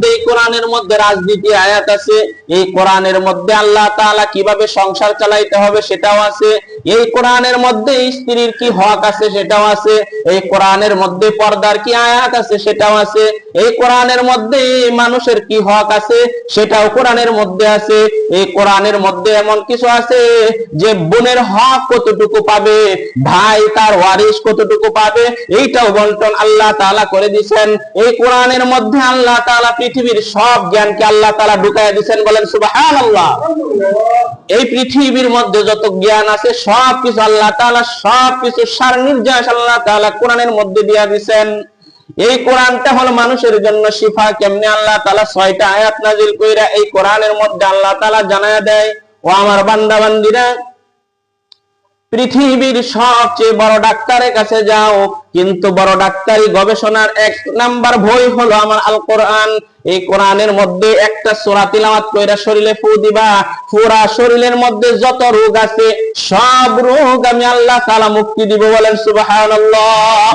এই কোরআনের মধ্যে রাজনীতি আয়াত আছে, এই কোরআনের মধ্যে আল্লাহ তাআলা কিভাবে সংসার চালাইতে হবে সেটাও আছে, এই কোরআনের মধ্যে স্ত্রীর কি হক আছে সেটাও আছে, এই কোরআনের মধ্যে পর্দার কি আয়াত আছে সেটাও আছে, এই কোরআনের মধ্যে মানুষের কি হক আছে সেটাও কোরআনের মধ্যে আছে। এই কোরআনের মধ্যে এমন কিছু আছে যে বোনের হক কতটুকু পাবে, ভাই তার ওয়ারিস কতটুকু পাবে, এইটাও বন্টন আল্লাহ তাআলা করে দিয়েছেন। এই কোরআনের মধ্যে আল্লাহ তাআলা পৃথিবীর সব জ্ঞানকে আল্লাহ তাআলা ঢুকায় দিয়েছেন, বলেন সুবহানাল্লাহ। এই পৃথিবীর মধ্যে যত জ্ঞান আছে সবকিছু আল্লাহ তাআলা, সবকিছু সার নির্যাস আল্লাহ তাআলা কোরআনের মধ্যে দিয়ে দিয়েছেন। এই কোরআনটা হলো মানুষের জন্য শিফা। কেমনে আল্লাহ তাআলা 6টা আয়াত নাযিল কইরা এই কোরআনের মধ্যে আল্লাহ তাআলা জানায়া দেয়, ও আমার বান্দা বান্দীরা, পৃথিবীর সবচেয়ে বড় ডাক্তারের কাছে যাও, কিন্তু বড় ডাক্তারি গবেষণার 1 নাম্বার বই হলো আমার আল কোরআন। এই কোরআনের মধ্যে একটা সূরা তিলাওয়াত কইরা শরীরে ফু দিবা, পুরা শরীরের মধ্যে যত রোগ আছে সব রোগ আমি আল্লাহ তাআলা মুক্তি দিব, বলেন সুবহানাল্লাহ।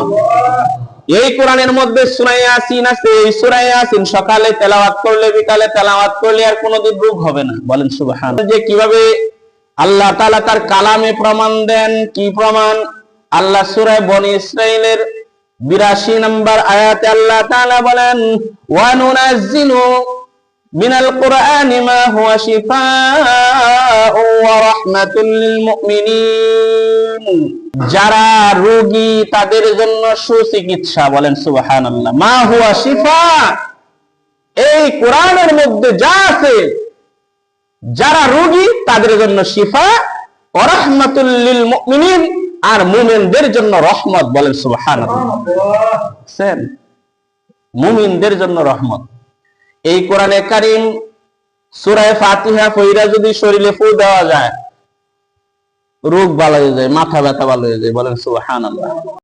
এই কোরআনের মধ্যে সূরা ইয়াসিন আছে, এই সূরা ইয়াসিন সকালে তেলাওয়াত করলে বিকালে তেলাওয়াত করলে আর কোনোদিন রোগ হবে না, বলেন সুবহানাল্লাহ। যে কিভাবে আল্লাহ তাআলা তার কালামে প্রমাণ দেন, কি প্রমাণ? আল্লাহ সূরা বনী ইসরাঈলের 82 নম্বর আয়াতে আল্লাহ তাআলা বলেন, ওয়া নুনাজ্জিলু মিনাল কুরআনি মা হুয়া শিফাa'un ওয়া রাহমাতুল লিল মুমিনিন। যারা রোগী তাদের জন্য সুচিকিৎসা, বলেন সুবহানাল্লাহ। মা হুয়া শিফা, এই কোরআনের মধ্যে যা আছে যারা রোগী তাদের জন্য শিফা, ওয়া রাহমাতুল লিল মুমিনিন, আর মুমিনদের জন্য রহমত, বলেন সুবহানাল্লাহ। মুমিনদের জন্য রহমত। এই কোরআনে কারীম সূরা ফাতিহা পড়া যদি শরীরে ফু দেওয়া যায় রোগ ভালো হয়ে যায়, মাথা ব্যথা ভালো হয়ে যায়, বলেন সুবহানাল্লাহ।